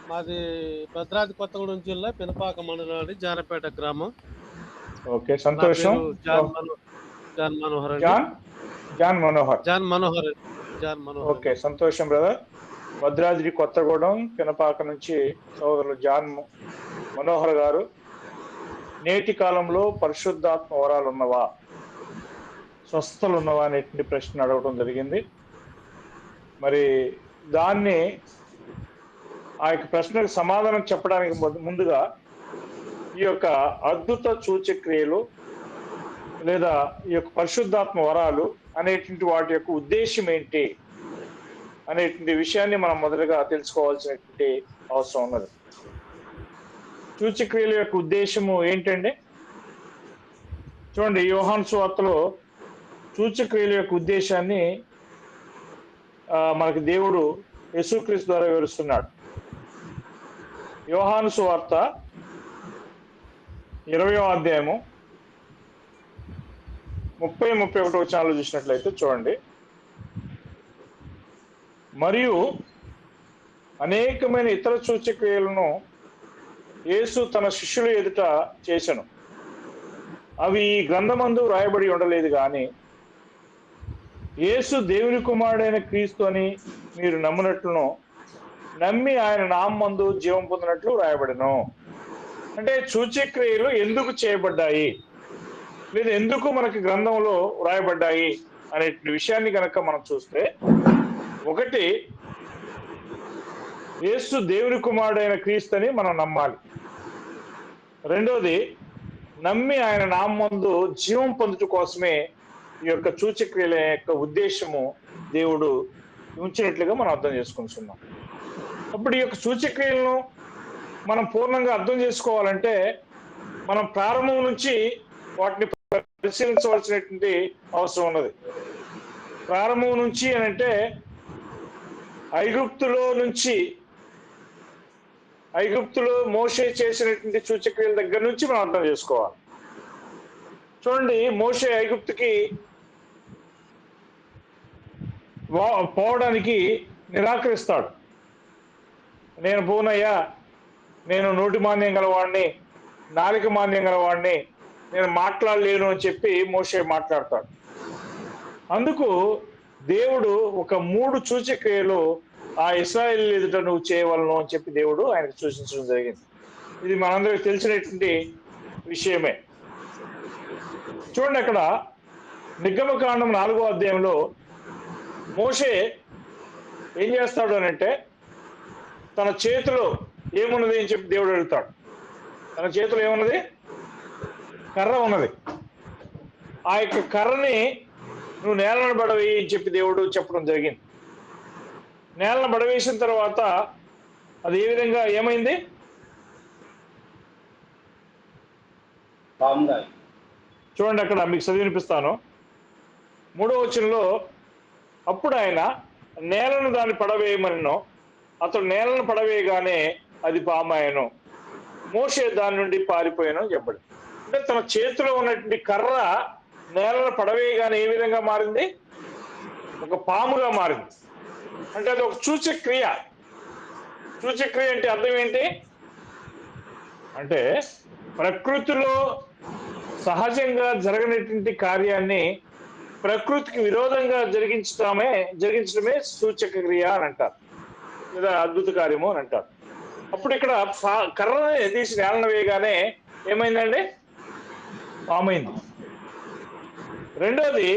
మాది భద్రాద్రి కొత్తగూడెం జిల్లా పినపాక మండలం జానపేట గ్రామం. ఓకే, నా సంతోషం. పేరు జాన్ మనోహర్ అండి. John Manohar. John Manohar okay, అండి. సంతోషం బ్రదర్. భద్రాద్రి కొత్తగూడెం పినపాక నుంచి సోదరులు జాన్ మనోహర్ గారు, నేటి కాలంలో పరిశుద్ధాత్మ వరాలు ఉన్నవా, స్వస్థలు ఉన్నవా అనేటువంటి ప్రశ్న అడగడం జరిగింది. మరి దాన్ని ఆ యొక్క ప్రశ్నకు సమాధానం చెప్పడానికి ముందుగా ఈ యొక్క అద్భుత సూచక్రియలు లేదా ఈ యొక్క పరిశుద్ధాత్మ వరాలు అనేటువంటి వాటి యొక్క ఉద్దేశం ఏంటి అనేటువంటి విషయాన్ని మనం మొదటగా తెలుసుకోవాల్సినటువంటి అవసరం ఉన్నది. సూచక్రియల యొక్క ఉద్దేశము ఏంటంటే, చూడండి, యోహాను సువార్తలో సూచక్రియల యొక్క ఉద్దేశాన్ని మనకి దేవుడు యేసుక్రీస్తు ద్వారా వివరిస్తున్నాడు. యోహాను సువార్త 20వ అధ్యాయము 30-31 వచనాలు చూసినట్లయితే చూడండి. మరియు అనేకమైన ఇతర సూచక్రియలను యేసు తన శిష్యుల ఎదుట చేసెను. అవి ఈ గ్రంథమందు రాయబడి ఉండలేదు గాని యేసు దేవుని కుమారుడైన క్రీస్తు అని మీరు నమ్మునట్లును, నమ్మి ఆయన నామందు జీవం పొందినట్లు రాయబడెను. అంటే సూచక్రియలు ఎందుకు చేయబడ్డాయి, లేదా ఎందుకు మనకి గ్రంథంలో రాయబడ్డాయి అనే విషయాన్ని కనుక మనం చూస్తే, ఒకటి, యేసు దేవుని కుమారుడైన క్రీస్తు అని మనం నమ్మాలి. రెండోది, నమ్మి ఆయన నామందు జీవం పొందుట కోసమే ఈ యొక్క సూచక్రియల యొక్క ఉద్దేశము దేవుడు ఉంచినట్లుగా మనం అర్థం చేసుకుంటున్నాం. అప్పుడు ఈ యొక్క సూచక్రియలను మనం పూర్ణంగా అర్థం చేసుకోవాలంటే మనం ప్రారంభం నుంచి వాటిని పరిశీలించవలసినటువంటి అవసరం ఉన్నది. ప్రారంభం నుంచి అని అంటే ఐగుప్తులో మోషే చేసినటువంటి సూచక్రియల దగ్గర నుంచి మనం అర్థం చేసుకోవాలి. చూడండి, మోషే ఐగుప్తుకి పోవడానికి నిరాకరిస్తాడు. నేను పోనయ్యా, నేను నోటి మాంద్యం గలవాడిని, నాలుక మాంద్యం గలవాడిని, నేను మాట్లాడలేను అని చెప్పి మోషే మాట్లాడతాడు. అందుకు దేవుడు ఒక 3 సూచక్రియలు ఆ ఇశ్రాయేలు ఎదుట నువ్వు చేయవలను అని చెప్పి దేవుడు ఆయనకు సూచించడం జరిగింది. ఇది మనందరికి తెలిసినటువంటి విషయమే. చూడండి, అక్కడ నిర్గమకాండం 4వ అధ్యాయంలో మోషే ఏం చేస్తాడు అని అంటే, తన చేతిలో ఏమున్నది అని చెప్పి దేవుడు అడుగుతాడు. తన చేతిలో ఏమున్నది? కర్ర ఉన్నది. ఆ యొక్క కర్రని నువ్వు నేలను పడవేయి అని చెప్పి దేవుడు చెప్పడం జరిగింది. నేలను పడవేసిన తర్వాత అది ఏ విధంగా ఏమైంది? చూడండి, అక్కడ మీకు చదివినిపిస్తాను. 3వ వచనంలో, అప్పుడు ఆయన నేలను దాన్ని పడవేయమనను, అతడు నేలను పడవేయగానే అది పామాయను, మోషే దాని నుండి పారిపోయాను అని చెప్పాడు. అంటే తన చేతిలో ఉన్నటువంటి కర్ర నేలను పడవేయగానే ఏ విధంగా మారింది? ఒక పాముగా మారింది. అంటే అది ఒక సూచక్రియ. సూచక్రియ అంటే అర్థం ఏంటి అంటే, ప్రకృతిలో సహజంగా జరగనటువంటి కార్యాన్ని ప్రకృతికి విరోధంగా జరిగించడమే సూచక క్రియ అని అంటారు, లేదా అద్భుత కార్యము అని అంటారు. అప్పుడు ఇక్కడ కర్రని తీసి నేలన వేయగానే ఏమైందండి? పామైంది. రెండోది,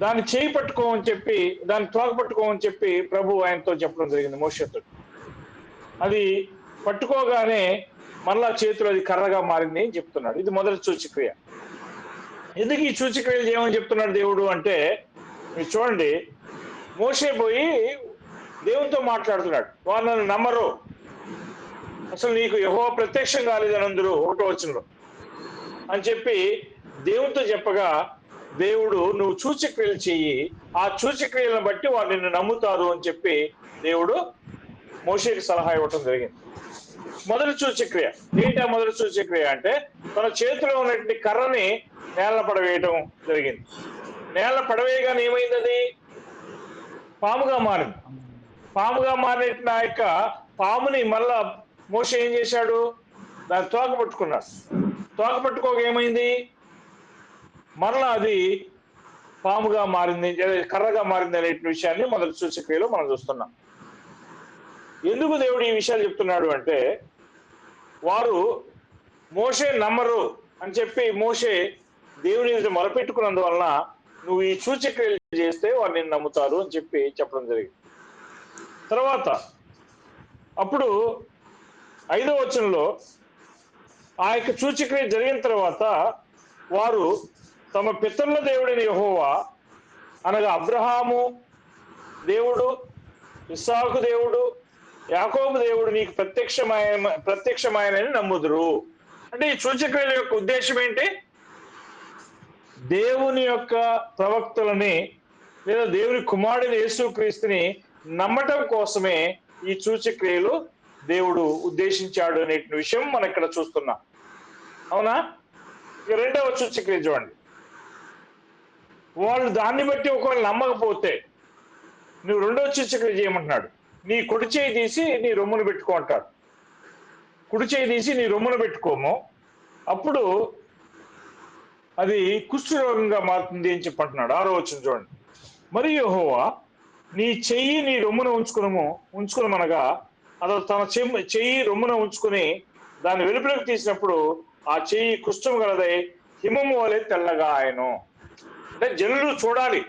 దాన్ని చేయి పట్టుకోమని చెప్పి, దాన్ని తోక పట్టుకోమని చెప్పి ప్రభు ఆయనతో చెప్పడం జరిగింది, మోషేతో. అది పట్టుకోగానే మళ్ళా చేతులు అది కర్రగా మారింది అని చెప్తున్నాడు. ఇది మొదటి సూచక్రియ. ఎందుకు ఈ సూచక్రియలు చేయమని చెప్తున్నాడు దేవుడు అంటే, మీరు చూడండి, మోషే పోయి దేవునితో మాట్లాడుతున్నాడు. వారు నన్ను నమ్మరు, అసలు నీకు యెహోవా ప్రత్యక్షం కాలేదని అందరూ 1వ వచనంలో అని చెప్పి దేవునితో చెప్పగా, దేవుడు నువ్వు సూచక్రియలు చెయ్యి, ఆ సూచక్రియలను బట్టి వారు నిన్ను నమ్ముతారు అని చెప్పి దేవుడు మోషేకి సలహా ఇవ్వటం జరిగింది. మొదటి సూచక్రియ ఏంటి? ఆ మొదటి సూచక్రియ అంటే తన చేతిలో ఉన్నటువంటి కర్రని నేల పడవేయటం జరిగింది. నేల పడవేయగానే ఏమైంది? అది పాముగా మారింది. పాముగా మారిన ఆ యొక్క పాముని మళ్ళా మోషే ఏం చేశాడు? దాన్ని తోక పట్టుకున్నాడు. తోక పట్టుకోక ఏమైంది? మరలా అది పాముగా మారింది, కర్రగా మారింది అనే విషయాన్ని మొదటి సూచక్రియలో మనం చూస్తున్నాం. ఎందుకు దేవుడు ఈ విషయాలు చెప్తున్నాడు అంటే, వారు మోషే నమ్మరు అని చెప్పి మోషే దేవుని ఎదుట మొరపెట్టుకున్నందువలన నువ్వు ఈ సూచక్రియలు చేస్తే వారు నిన్ను నమ్ముతారు అని చెప్పి చెప్పడం జరిగింది. తర్వాత అప్పుడు 5వ వచనంలో ఆ యొక్క సూచక్రియ జరిగిన తర్వాత వారు తమ పితరుల దేవుడైన యెహోవా అనగా అబ్రహాము దేవుడు, ఇస్సాకు దేవుడు, యాకోబు దేవుడు నీకు ప్రత్యక్షమాయనని నమ్ముదురు. అంటే ఈ సూచక్రియల యొక్క ఉద్దేశం ఏంటి? దేవుని యొక్క ప్రవక్తలని లేదా దేవుని కుమారుడైన యేసుక్రీస్తుని నమ్మటం కోసమే ఈ సూచక్రియలు దేవుడు ఉద్దేశించాడు అనే విషయం మనం ఇక్కడ చూస్తున్నాం. అవునా? ఇక 2వ సూచక్రియ చూడండి. వాళ్ళు దాన్ని బట్టి ఒకవేళ నమ్మకపోతే నువ్వు 2వ సూచక్రియ చేయమంటున్నాడు. నీ కుడి చేయి తీసి నీ రొమ్మును పెట్టుకో అంటాడు. కుడి చేయి తీసి నీ రొమ్మును పెట్టుకోము, అప్పుడు అది కుష్ఠరోగంగా మారుతుంది అని చెప్పంటున్నాడు. 6వ వచనం చూడండి. మరియు యెహోవా నీ చెయ్యి నీ రొమ్మున ఉంచుకునమనగా అతడు తన చెయ్యి రొమ్మున ఉంచుకుని దాన్ని వెలుపలకు తీసినప్పుడు ఆ చెయ్యి కుష్ఠం గలదై హిమము వలె తెల్లగా ఆయను. అంటే జనులు చూడాలి,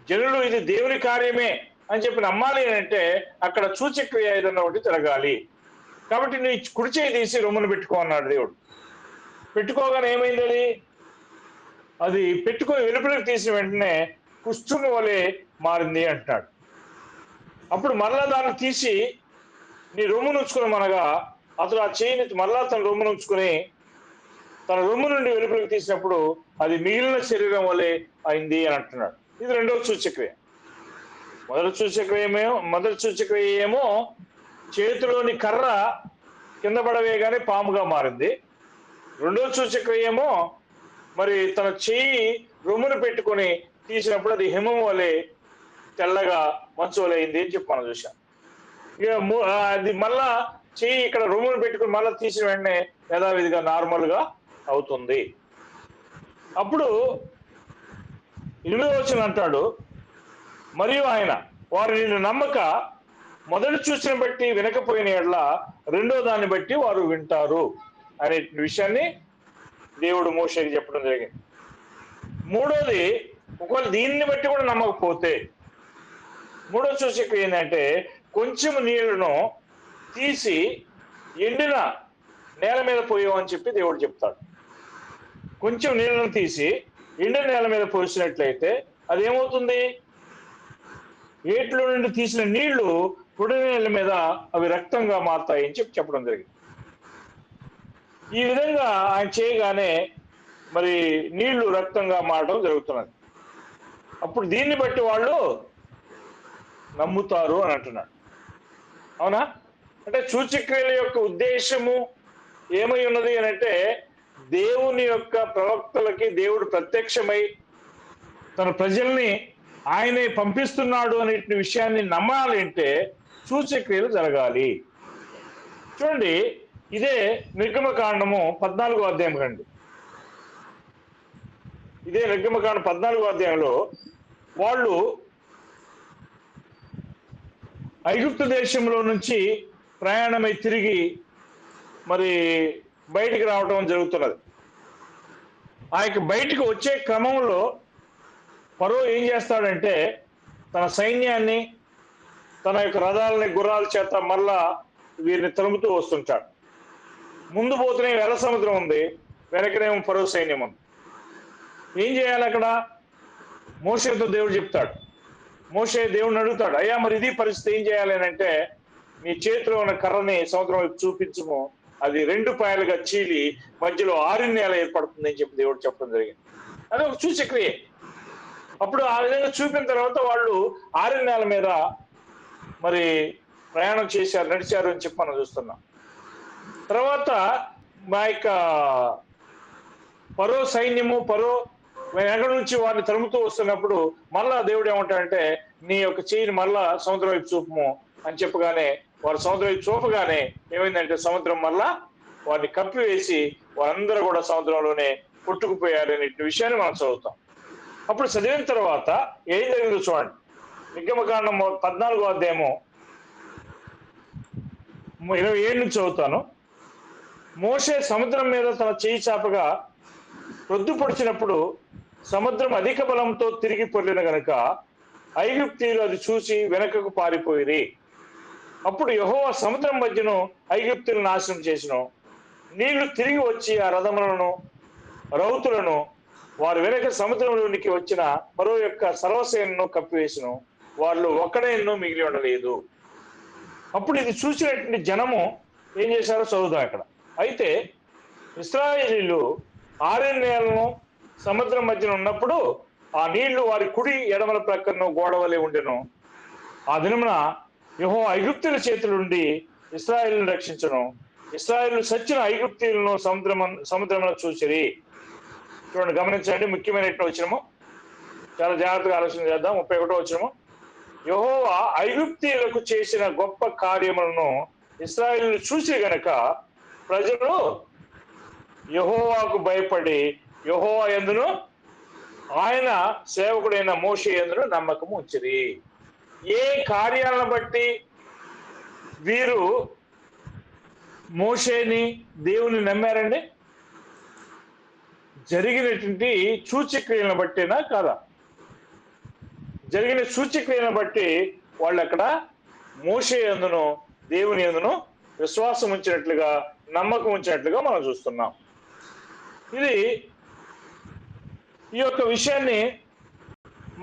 జనులు ఇది దేవుని కార్యమే అని చెప్పి నమ్మాలి అంటే అక్కడ సూచక్రియ ఏదన్నా ఒకటి జరగాలి. కాబట్టి నీ కుడి చేయి తీసి రొమ్మును పెట్టుకో అన్నాడు దేవుడు. పెట్టుకోగానే ఏమైంది? అది పెట్టుకొని వెలుపలకు తీసిన వెంటనే కుష్ఠము వలె మారింది అంటున్నాడు. అప్పుడు మరలా దాన్ని తీసి నీ రొమ్మును ఉంచుకునమనగా అతడు ఆ చేయిని మరలా తన రొమ్మును ఉంచుకుని తన రొమ్ము నుండి వెలుపలకు తీసినప్పుడు అది మిగిలిన శరీరం వలె అయింది అని అంటున్నాడు. ఇది 2వ సూచక్రియ. మొదటి సూచక్రియ ఏమో చేతిలోని కర్ర కింద పడవేయగానే పాముగా మారింది. 2వ సూచక్రియ ఏమో మరి తన చెయ్యి రొమ్మును పెట్టుకొని తీసినప్పుడు అది హిమం వలె తెల్లగా మంచు వలె అయింది అని చెప్పి మనం చూసాం. ఇక అది మళ్ళా చెయ్యి ఇక్కడ రొమ్మును పెట్టుకుని మళ్ళా తీసిన వెంటనే యథావిధిగా నార్మల్ గా అవుతుంది. అప్పుడు 8వ వచనం అంటాడు, మరియు ఆయన వారు నిన్ను నమ్మక మొదటి చూసిన బట్టి వినకపోయిన ఎడల 2వ దాన్ని బట్టి వారు వింటారు అనే విషయాన్ని దేవుడు మోషేకి చెప్పడం జరిగింది. 3వది ఒకవేళ దీన్ని బట్టి కూడా నమ్మకపోతే 3వ సూచక్రియ ఏంటంటే కొంచెం నీళ్లను తీసి ఎండిన నేల మీద పోయామని చెప్పి దేవుడు చెప్తాడు. కొంచెం నీళ్లను తీసి ఎండిన నేల మీద పోసినట్లయితే అదేమవుతుంది? ఏట్లో నుండి తీసిన నీళ్లు పొడి నేల మీద అవి రక్తంగా మారుతాయని చెప్పి చెప్పడం జరిగింది. ఈ విధంగా ఆయన చేయగానే మరి నీళ్లు రక్తంగా మారడం జరుగుతున్నది. అప్పుడు దీన్ని బట్టి వాళ్ళు నమ్ముతారు అని అంటున్నాడు. అవునా? అంటే సూచక్రియల యొక్క ఉద్దేశము ఏమై ఉన్నది అని అంటే దేవుని యొక్క ప్రవక్తలకి దేవుడు ప్రత్యక్షమై తన ప్రజల్ని ఆయనే పంపిస్తున్నాడు అనే విషయాన్ని నమ్మాలి అంటే సూచక్రియలు జరగాలి. చూడండి, ఇదే నిర్గమకాండము 14వ అధ్యాయం కండి. ఇదే నిర్గమకాండం 14వ అధ్యాయంలో వాళ్ళు ఐగుప్తు దేశంలో నుంచి ప్రయాణమై తిరిగి మరి బయటికి రావటం జరుగుతున్నది. ఆ యొక్క బయటికి వచ్చే క్రమంలో ఫరో ఏం చేస్తాడంటే తన సైన్యాన్ని తన యొక్క రథాలని గుర్రాల చేత మళ్ళా వీరిని తరుముతూ వస్తుంటాడు. ముందు పోతూనే ఎర్ర సముద్రం ఉంది, వెనకనేమో ఫరో సైన్యం ఉంది. ఏం చేయాలి అక్కడ? మోషేతో దేవుడు చెప్తాడు. మోషే దేవుడిని అడుగుతాడు, అయ్యా మరి ఇది పరిస్థితి ఏం చేయాలి అని అంటే నీ చేతిలో ఉన్న కర్రని సముద్రం వైపు చూపించుము, అది 2 పాయలుగా చీలి మధ్యలో ఆరిన్యాల ఏర్పడుతుంది అని చెప్పి దేవుడు చెప్పడం జరిగింది. అది ఒక సూచక్రియ. అప్పుడు ఆ విధంగా చూపిన తర్వాత వాళ్ళు ఆరిన్యాల మీద మరి ప్రయాణం చేశారు, నడిచారు అని చెప్పి మనం చూస్తున్నాం. తర్వాత మా యొక్క ఫరో సైన్యము, ఫరో వెనక నుంచి వారిని తరుముతూ వస్తున్నప్పుడు మళ్ళా దేవుడు ఏమంటాడంటే నీ యొక్క చేయిని మళ్ళా సముద్రం వైపు చూపము అని చెప్పగానే వారు సముద్రం వైపు చూపగానే ఏమైందంటే సముద్రం మళ్ళా వారిని కప్పివేసి వారందరూ కూడా సముద్రంలోనే కొట్టుకుపోయారు అనే విషయాన్ని మనం చదువుతాం. అప్పుడు చదివిన తర్వాత ఏం జరిగిందో చూడండి. నిర్గమకాండం 14వ అధ్యాయము 27 నుంచి చదువుతాను. మోషే సముద్రం మీద తన చేయి చాపగా రొద్దుపొడిచినప్పుడు సముద్రం అధిక బలంతో తిరిగి పొర్లిన గనుక ఐగుప్తీయులు అది చూసి వెనకకు పారిపోయిరి. అప్పుడు యెహోవా సముద్రం మధ్యను ఐగుప్తులను నాశనం చేసెను. నీళ్లు తిరిగి వచ్చి ఆ రథములను రౌతులను వారు వెనక సముద్రంలోనికి వచ్చిన మరో యొక్క సర్వసేనను కప్పివేసెను. వాళ్ళు ఒక్కడైనను మిగిలి ఉండలేదు. అప్పుడు ఇది చూసినటువంటి జనము ఏం చేశారో చదువుదాం అక్కడ. అయితే ఇశ్రాయేలీయులు 6 నెలలను సముద్రం మధ్యన ఉన్నప్పుడు ఆ నీళ్లు వారి కుడి ఎడమల ప్రక్కన గోడవలే ఉండెను. ఆ దినమున యెహోవా ఐగుప్తుల చేతుల నుండి ఇశ్రాయేలును రక్షించను. ఇశ్రాయేలు సచ్చిన ఐగుప్తీయులను సముద్రమును చూసిరి. చూడండి, గమనించండి, ముఖ్యమైనటువంటి వచనము, చాలా జాగ్రత్తగా ఆలోచన చేద్దాం. 31వ వచనము. యెహోవా ఐగుప్తీయులకు చేసిన గొప్ప కార్యములను ఇశ్రాయేలును చూసి గనక ప్రజలు యెహోవాకు భయపడి యెహోవా యందును ఆయన సేవకుడైన మోషే యందును నమ్మకం ఉంచిరి. ఏ కార్యాలను బట్టి వీరు మోషేని దేవుని నమ్మారండి? జరిగినటువంటి సూచక్రియలను బట్టేనా కాదా? జరిగిన సూచక్రియలను బట్టి వాళ్ళు అక్కడ మోషే యందును దేవుని యందును విశ్వాసం ఉంచినట్లుగా, నమ్మకం ఉంచినట్లుగా మనం చూస్తున్నాం. ఇది ఈ యొక్క విషయాన్ని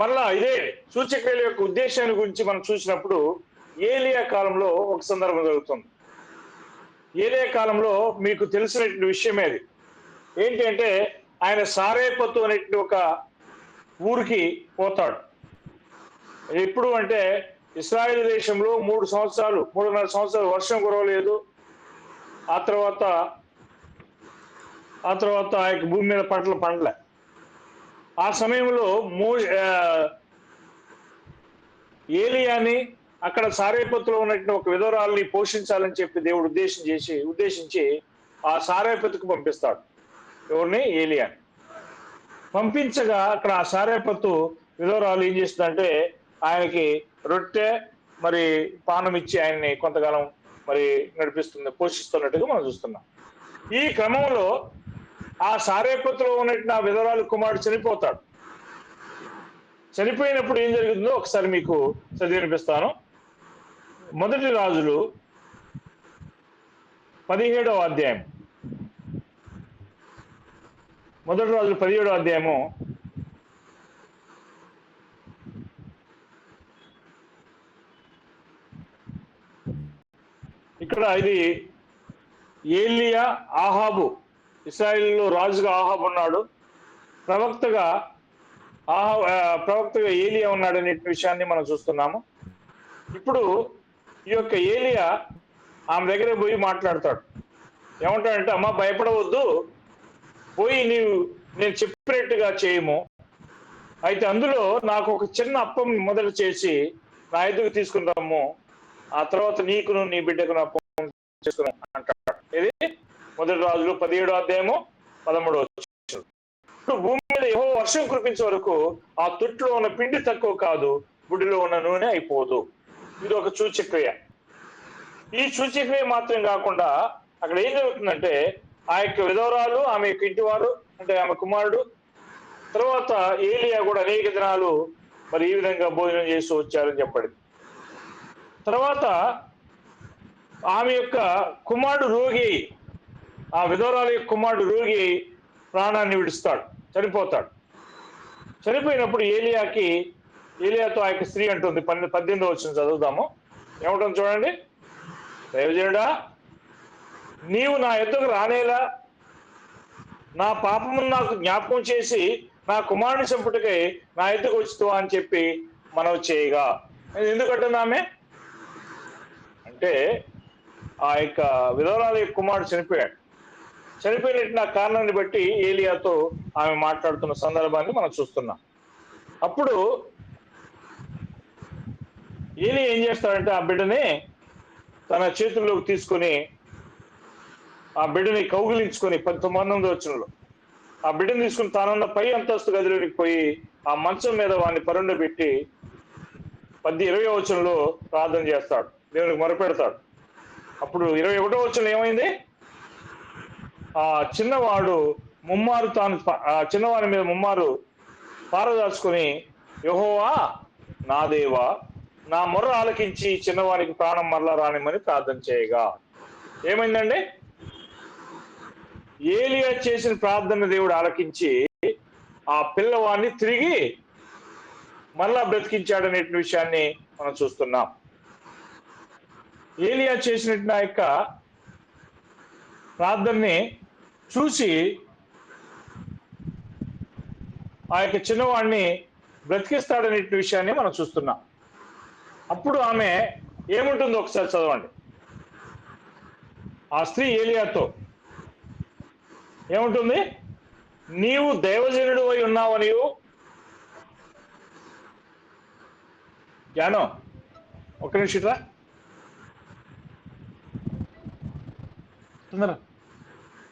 మళ్ళా ఇదే సూచక్రియల యొక్క ఉద్దేశాన్ని గురించి మనం చూసినప్పుడు ఏలియా కాలంలో ఒక సందర్భం జరుగుతుంది. ఏలియా కాలంలో మీకు తెలిసినటువంటి విషయమే అది. ఏంటి అంటే ఆయన సారేపతు అనేటువంటి ఒక ఊరికి పోతాడు. ఎప్పుడు అంటే ఇశ్రాయేల్ దేశంలో 3.5 సంవత్సరాలు వర్షం కురవలేదు. ఆ తర్వాత ఆ యొక్క భూమి మీద పంటలు పండలే. ఆ సమయంలో ఏలియాని అక్కడ సారేపతులో ఉన్నటువంటి ఒక విధవరాల్ని పోషించాలని చెప్పి దేవుడు ఉద్దేశించి ఆ సారేపతుకు పంపిస్తాడు. ఎవరిని? ఏలియాని పంపించగా అక్కడ ఆ సారేపతు విధవరాలు ఏం చేస్తుందంటే ఆయనకి రొట్టె మరి పానం ఇచ్చి ఆయన్ని కొంతకాలం మరి పోషిస్తున్నట్టుగా మనం చూస్తున్నాం. ఈ క్రమంలో ఆ సారేపతులో ఉన్నట్టు ఆ విధవరాలు కుమారుడు చనిపోతాడు. చనిపోయినప్పుడు ఏం జరుగుతుందో ఒకసారి మీకు చదివి వినిపిస్తాను. మొదటి రాజులు 17వ అధ్యాయం. మొదటి రాజులు 17వ అధ్యాయము ఇక్కడ ఇది ఏలియా, ఆహాబు. ఇశ్రాయేలులో రాజుగా ఆహాబు ఉన్నాడు, ప్రవక్తగా ఏలియా ఉన్నాడు అనే విషయాన్ని మనం చూస్తున్నాము. ఇప్పుడు ఈ యొక్క ఏలియా ఆమె దగ్గర పోయి మాట్లాడతాడు. ఏమంటాడంటే, అమ్మ భయపడవద్దు, పోయి నేను చెప్పినట్టుగా చేయము. అయితే అందులో నాకు ఒక చిన్న అప్పం మొదలు చేసి నా ఎదుగు తీసుకుని రమ్ము, ఆ తర్వాత నీకును నీ బిడ్డకు అప్పం చేసుకుని అంటాడు. ఇది మొదటి రాజులు 17వ అధ్యాయము 13వ వచనం. ఇప్పుడు భూమి మీద ఏవో వర్షం కురిపించే వరకు ఆ తొట్టులో ఉన్న పిండి తక్కువ కాదు, గుడిలో ఉన్న నూనె అయిపోదు. ఇది ఒక సూచక్రియ. ఈ సూచక్రియ మాత్రం కాకుండా అక్కడ ఏం జరుగుతుందంటే ఆ యొక్క విధవరాలు, ఆమె యొక్క ఇంటివారు అంటే ఆమె కుమారుడు, తర్వాత ఏలియా కూడా అనేక దినాలు మరి ఈ విధంగా భోజనం చేసి వచ్చారని చెప్పండి. తర్వాత ఆమె యొక్క కుమారుడు రోగి, ఆ విధవరాలు యొక్క కుమారుడు రోగి ప్రాణాన్ని విడుస్తాడు, చనిపోతాడు. చనిపోయినప్పుడు ఏలియాతో ఆ యొక్క స్త్రీ అంటుంది, 18వ వచనం చదువుదాము. ఏమంటుంది చూడండి. దైవజనుడా, నీవు నా యొద్దకు రానేలా నా పాపమును నాకు జ్ఞాపకం చేసి నా కుమారుని చంపుటకై నా యొద్దకు వచ్చుతావా అని చెప్పి మనవి చేయగా. ఎందుకంటుంది ఆమె అంటే ఆ యొక్క విధవరాలు యొక్క కుమారుడు చనిపోయినట్టు నా కారణాన్ని బట్టి ఏలియాతో ఆమె మాట్లాడుతున్న సందర్భాన్ని మనం చూస్తున్నాం. అప్పుడు ఏలియా ఏం చేస్తాడంటే ఆ బిడ్డని తన చేతుల్లోకి తీసుకొని ఆ బిడ్డని కౌగిలించుకొని 19వ వచనంలో ఆ బిడ్డను తీసుకుని తానున్న పై అంతస్తు గదిలోనికి పోయి ఆ మంచం మీద వాడిని పరుండబెట్టి 20వ వచనంలో ప్రార్థన చేస్తాడు, దేవునికి మొరపెడతాడు. అప్పుడు 21వ వచనం ఏమైంది? ఆ చిన్నవాడు ముమ్మారు ఆ చిన్నవాడి మీద ముమ్మారు పారదాచుకొని, యెహోవా నా దేవా నా మొర్ర ఆలకించి చిన్నవానికి ప్రాణం మరలా రానిమ్మని ప్రార్థన చేయగా ఏమైందండి? ఏలియా చేసిన ప్రార్థన దేవుడు ఆలకించి ఆ పిల్లవాడిని తిరిగి మరలా బ్రతికించాడనే విషయాన్ని మనం చూస్తున్నాం. ఏలియా చేసినట్టు ఆ యొక్క ప్రార్థనని చూసి ఆ యొక్క చిన్నవాడిని బ్రతికిస్తాడనే విషయాన్ని మనం చూస్తున్నాం. అప్పుడు ఆమె ఏముంటుందో ఒకసారి చదవండి. ఆ స్త్రీ ఏలియాతో ఏముంటుంది? నీవు దైవజనుడు అయి ఉన్నావు. నీవు జ్ఞానం ఒక్క నిమిషం రా,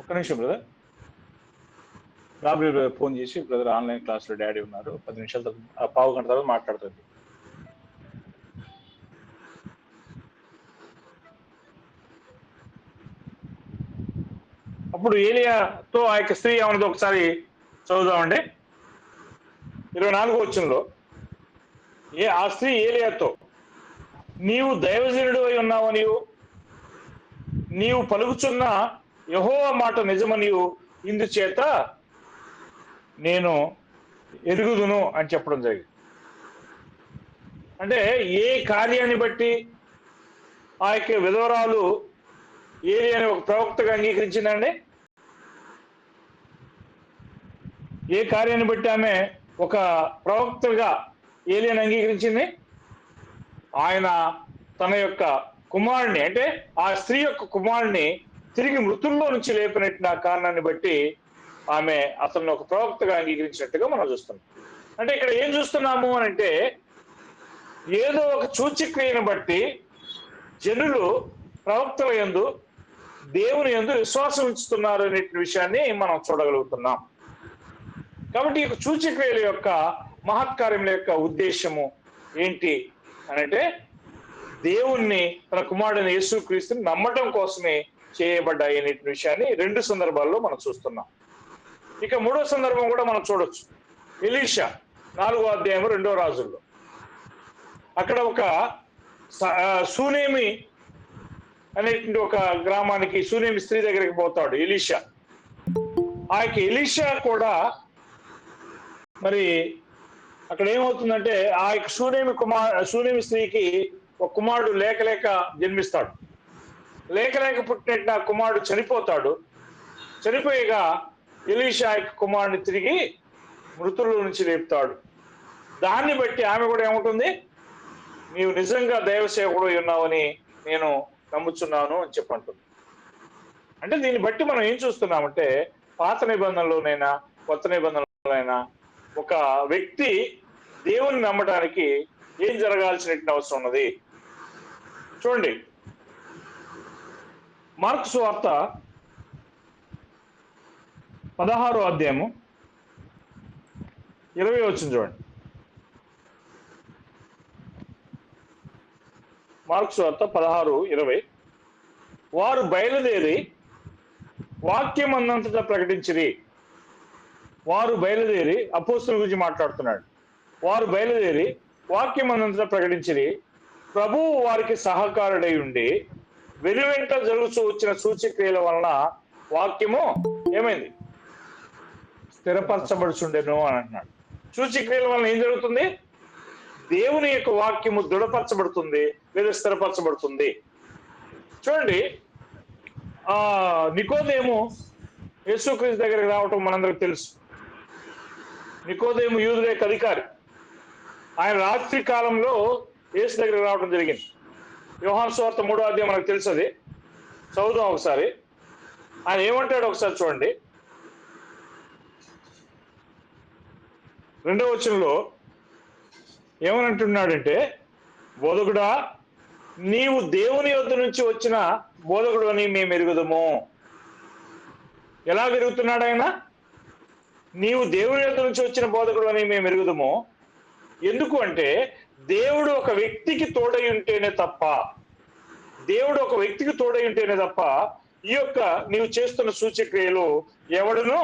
ఒక్క నిమిషం బ్రదర్. రాబీ ఫోన్ చేసి, బ్రదర్ ఆన్లైన్ క్లాస్లో డాడీ ఉన్నారు, 10 నిమిషాల తర్వాత పావు గంట తర్వాత మాట్లాడుతుంది. అప్పుడు ఏలియాతో ఆ యొక్క స్త్రీ ఏమన్నదో ఒకసారి చదువుదామండి. 24వ వచనంలో ఆ స్త్రీ ఏలియాతో నీవు దైవజనుడు అయి ఉన్నావు, నీవు పలుకుచున్న యెహోవా మాట నిజమనియు ఇందుచేత నేను ఎరుగుదును అని చెప్పడం జరిగింది. అంటే ఏ కార్యాన్ని బట్టి ఆ యొక్క విధవరాలు ఏలియాని ఒక ప్రవక్తగా అంగీకరించిందండి? ఏ కార్యాన్ని బట్టి ఆమె ఒక ప్రవక్తగా ఏలియాని అంగీకరించింది? ఆయన తన యొక్క కుమారుడిని, అంటే ఆ స్త్రీ యొక్క కుమారుడిని తిరిగి మృతుల్లో నుంచి లేపినట్టు ఆ కారణాన్ని బట్టి ఆమె అతన్ని ఒక ప్రవక్తగా అంగీకరించినట్టుగా మనం చూస్తున్నాం. అంటే ఇక్కడ ఏం చూస్తున్నాము అని అంటే, ఏదో ఒక సూచక్రియను బట్టి జనులు ప్రవక్తల యందు దేవుని యందు విశ్వాసం ఉంచుతున్నారు అనే విషయాన్ని మనం చూడగలుగుతున్నాం. కాబట్టి ఈ సూచక్రియల యొక్క మహత్కార్యముల యొక్క ఉద్దేశము ఏంటి అనంటే, దేవుణ్ణి తన కుమారుడైన యేసుక్రీస్తుని నమ్మటం కోసమే చేయబడ్డాయి అనే విషయాన్ని 2 సందర్భాల్లో మనం చూస్తున్నాం. ఇక 3వ సందర్భం కూడా మనం చూడొచ్చు. ఎలీషా 4వ అధ్యాయం 2వ రాజుల్లో అక్కడ ఒక సూనేమి అనేటువంటి ఒక గ్రామానికి, సూనేమి స్త్రీ దగ్గరికి పోతాడు ఎలీషా. ఆ యొక్క ఎలీషా కూడా మరి అక్కడ ఏమవుతుందంటే, ఆ యొక్క సూనేమి స్త్రీకి ఒక కుమారుడు లేక జన్మిస్తాడు. లేక పుట్టినట్టు ఆ కుమారుడు చనిపోతాడు. చనిపోయిగా ఎలీషా యొక్క కుమారుడిని తిరిగి మృతుల నుంచి లేపుతాడు. దాన్ని బట్టి ఆమె కూడా ఏముంటుంది? నీవు నిజంగా దైవ సేవకుడు ఉన్నావని నేను నమ్ముచున్నాను అని చెప్పంటుంది. అంటే దీన్ని బట్టి మనం ఏం చూస్తున్నామంటే, పాత నిబంధనలోనైనా కొత్త నిబంధనలోనైనా ఒక వ్యక్తి దేవుని నమ్మడానికి ఏం జరగాల్సిన అవసరం ఉన్నది? చూడండి, మార్కు సువార్త 16వ అధ్యాయము 20వ వచనం చూడండి. మార్కు సువార్త 16:20. వారు బయలుదేరి వాక్యం అన్నంతటా ప్రకటించిరి. వారు బయలుదేరి, అపోస్తలుల గురించి మాట్లాడుతున్నాడు. వారు బయలుదేరి వాక్యం అన్నంతటా ప్రకటించిరి. ప్రభువు వారికి సహకారుడై ఉండి వెనువెంట జరుగుతూ వచ్చిన సూచక్రియల వలన వాక్యము ఏమైంది? స్థిరపరచబడుచుండెను అని అంటున్నాడు. సూచక్రియల వలన ఏం జరుగుతుంది? దేవుని యొక్క వాక్యము దృఢపరచబడుతుంది లేదా స్థిరపరచబడుతుంది. చూడండి, నికోదేము యేసుక్రీస్తు దగ్గరికి రావటం మనందరికి తెలుసు. నికోదేము యూదుల యొక్క అధికారి. ఆయన రాత్రి కాలంలో యేసు దగ్గరికి రావడం జరిగింది. యోహాను సువార్త 3వ అధ్యాయం మనకు తెలుసు, అది చదువుదాం ఒకసారి. ఆయన ఏమంటాడు ఒకసారి చూడండి. 2వ వచనంలో ఏమని అంటున్నాడంటే, బోధకుడా నీవు దేవుని యొద్ద నుంచి వచ్చిన బోధకుడు అని మేము ఎరుగుదము. ఎలా ఎరుగుతున్నాడు ఆయన? నీవు దేవుని యొద్ద నుంచి వచ్చిన బోధకుడు అని మేము ఎరుగుదము. ఎందుకు అంటే దేవుడు ఒక వ్యక్తికి తోడై ఉంటేనే తప్ప, దేవుడు ఒక వ్యక్తికి తోడై ఉంటేనే తప్ప ఈ యొక్క నీవు చేస్తున్న సూచక్రియలు ఎవడునూ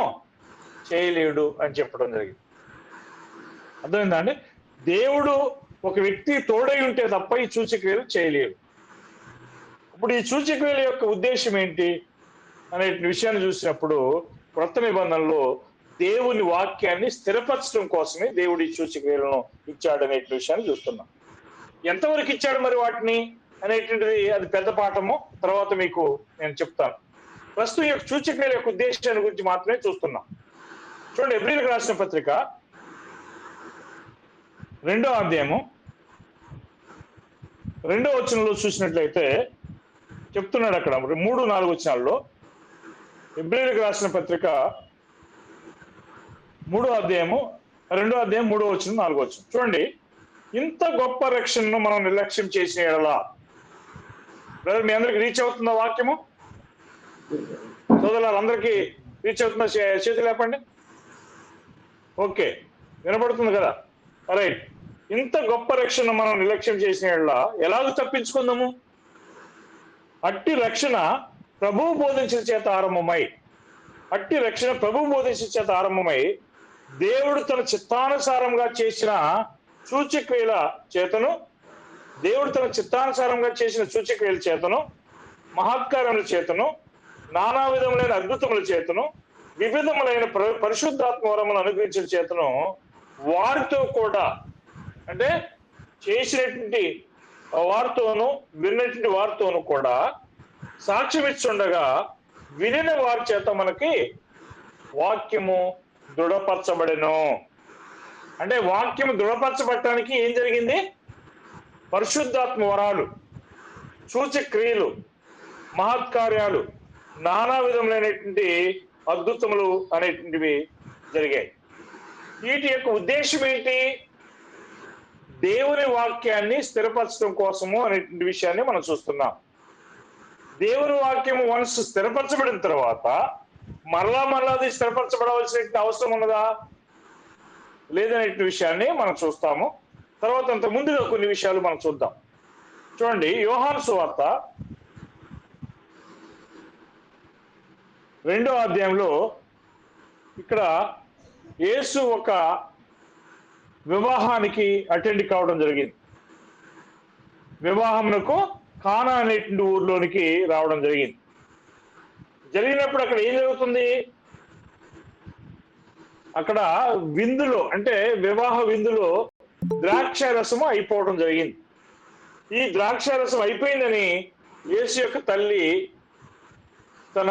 చేయలేడు అని చెప్పడం జరిగింది. అర్థమైందా అండి? దేవుడు ఒక వ్యక్తి తోడై ఉంటే తప్ప ఈ సూచక్రియలు చేయలేడు. ఇప్పుడు ఈ సూచక్రియల యొక్క ఉద్దేశం ఏంటి అనే విషయాన్ని చూసినప్పుడు క్రొత్త నిబంధనలో దేవుని వాక్యాన్ని స్థిరపరచడం కోసమే దేవుడు ఈ సూచక్రియలను ఇచ్చాడు అనే విషయాన్ని చూస్తున్నాం. ఎంతవరకు ఇచ్చాడు మరి వాటిని అనేటువంటిది అది పెద్ద పాఠము, తర్వాత మీకు నేను చెప్తాను. ప్రస్తుతం ఈ యొక్క సూచక్రియల యొక్క ఉద్దేశాన్ని గురించి మాత్రమే చూస్తున్నాం. చూడండి, ఎబ్రీయులకు రాసిన పత్రిక 2వ అధ్యాయము 2వ వచనంలో చూసినట్లయితే చెప్తున్నాడు అక్కడ 3-4 వచనాల్లో. ఎబ్రీయులకు రాసిన పత్రిక 2వ అధ్యాయం 3వ వచనం 4వ వచనం చూడండి. ఇంత గొప్ప రక్షణను మనం నిర్లక్ష్యం చేసిన ఎడలా. బ్రదర్, మీ అందరికి రీచ్ అవుతుందా వాక్యము? సోదరులు అందరికీ రీచ్ అవుతుందా? చేతులు లేపండి. ఓకే, వినపడుతుంది కదా? రైట్. ఇంత గొప్ప రక్షణ మనం నిర్లక్ష్యం చేసిన ఎడలా ఎలాగ తప్పించుకుందాము? అట్టి రక్షణ ప్రభువు బోధించిన చేత ఆరంభమై దేవుడు తన చిత్తానుసారంగా చేసిన సూచక్రియల చేతను మహత్కారముల చేతను నానా విధములైన అద్భుతముల చేతను వివిధములైన పరిశుద్ధాత్మ వరములను అనుగ్రహించిన చేతను వారితో కూడా, అంటే చేసినటువంటి వారితోనూ విన్నటువంటి వారితోనూ కూడా సాక్ష్యం ఇచ్చుండగా వినిన వారి చేత మనకి వాక్యము దృఢపరచబడెను. అంటే వాక్యము దృఢపరచబడటానికి ఏం జరిగింది? పరిశుద్ధాత్మ వరాలు, సూచక్రియలు, మహత్కార్యాలు, నానా విధములైనటువంటి అద్భుతములు అనేటువంటివి జరిగాయి. వీటి యొక్క ఉద్దేశం ఏంటి? దేవుని వాక్యాన్ని స్థిరపరచడం కోసము అనేటువంటి విషయాన్ని మనం చూస్తున్నాం. దేవుని వాక్యము వన్స్ స్థిరపరచబడిన తర్వాత మరలా అది స్థిరపరచబడవలసిన అవసరం ఉన్నదా లేదనే విషయాన్ని మనం చూస్తాము. తర్వాత అంత ముందుగా కొన్ని విషయాలు మనం చూద్దాం. చూడండి, యోహాను సువార్త 2వ అధ్యాయంలో ఇక్కడ యేసు ఒక వివాహానికి అటెండ్ కావడం జరిగింది. వివాహమునకు కానా అనేటువంటి ఊర్లోనికి రావడం జరిగింది. జరిగినప్పుడు అక్కడ ఏం జరుగుతుంది? అక్కడ విందులో, అంటే వివాహ విందులో ద్రాక్ష రసము అయిపోవడం జరిగింది. ఈ ద్రాక్ష రసం అయిపోయిందని యేసు యొక్క తల్లి తన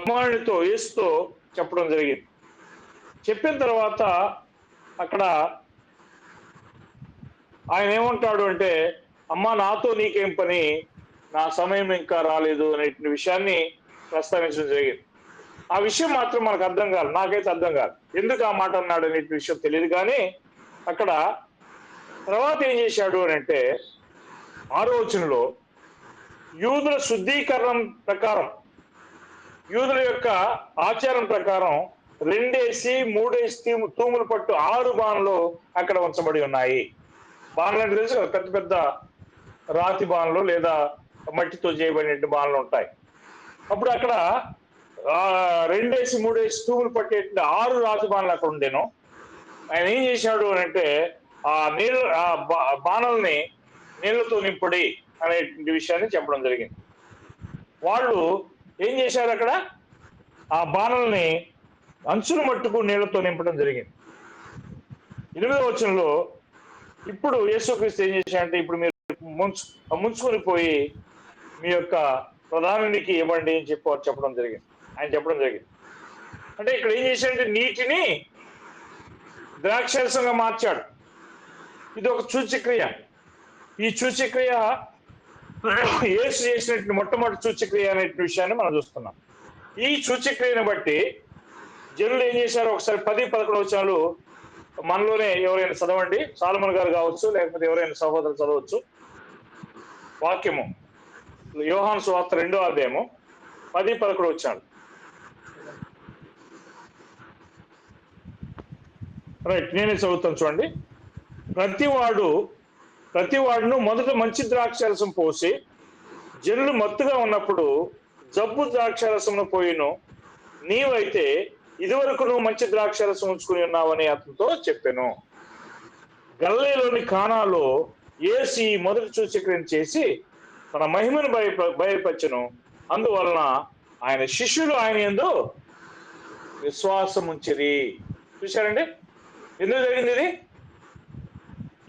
కుమారునితో యేసుతో చెప్పడం జరిగింది. చెప్పిన తర్వాత అక్కడ ఆయన ఏమంటాడు అంటే, అమ్మా నాతో నీకేం పని, నా సమయం ఇంకా రాలేదు అనే విషయాన్ని ప్రస్తావించడం జరిగింది. ఆ విషయం మాత్రం మనకు అర్థం కాదు, నాకైతే అర్థం కాదు, ఎందుకు ఆ మాట అన్నాడు అనే విషయం తెలియదు. కానీ అక్కడ తర్వాత ఏం చేశాడు అని అంటే 6వ వచనంలో యూదుల శుద్ధీకరణం ప్రకారం, యూదుల యొక్క ఆచారం ప్రకారం 2-3 తూములు పట్టు 6 బాణలు అక్కడ ఉంచబడి ఉన్నాయి. బాణలు అంటే తెలుసు కదా, పెద్ద పెద్ద రాతి బాణలు లేదా మట్టితో చేయబడిన బాణలు ఉంటాయి. అప్పుడు అక్కడ 2-3 తూములు పట్టేటువంటి 6 రాతి బాణలు అక్కడ ఉండేను. ఆయన ఏం చేశాడు అని అంటే ఆ బాణల్ని నీళ్లతో నింపుడి అనే విషయాన్ని చెప్పడం జరిగింది. వాళ్ళు ఏం చేశారు? అక్కడ ఆ బాణల్ని అంచుల మట్టుకు నీళ్లతో నింపడం జరిగింది. 8వ వచనంలో ఇప్పుడు యేసుక్రీస్తు ఏం చేశాడంటే, ఇప్పుడు మీరు ముంచుకొని పోయి మీ యొక్క ప్రధానునికి ఇవ్వండి అని చెప్పడం జరిగింది. ఆయన చెప్పడం జరిగింది. అంటే ఇక్కడ ఏం చేశాడంటే నీటిని ద్రాక్షరసంగా మార్చాడు. ఇది ఒక సూచక్రియ. ఈ సూచక్రియ యేసు చేసినట్టు మొట్టమొదటి సూచక్రియ అనే విషయాన్ని మనం చూస్తున్నాం. ఈ సూచక్రియను బట్టి జనులు ఏం చేశారు? ఒకసారి 10-11 వచనాలు మనలోనే ఎవరైనా చదవండి. సాలమన్ గారు కావచ్చు, లేకపోతే ఎవరైనా సహోదరులు చదవచ్చు. వాక్యము యోహాను సువార్త 2వ అధ్యాయము 10-11 వచనాలు. రైట్, నేనే చదువుతాను చూడండి. ప్రతివాడును మొదట మంచి ద్రాక్షారసం పోసి జనులు మత్తుగా ఉన్నప్పుడు జబ్బు ద్రాక్షారసమును పోయిను. నీవైతే ఇదివరకు నువ్వు మంచి ద్రాక్షారసం ఉంచుకుని ఉన్నావని అతనితో చెప్పాను. గలిలయలోని కానాలో యేసు ఈ మొదటి సూచక్రియను చేసి తన మహిమను బయలుపరచెను. అందువలన ఆయన శిష్యులు ఆయన యందు విశ్వాసం ఉంచిరి. చూశారండి ఎందుకు జరిగింది ఇది?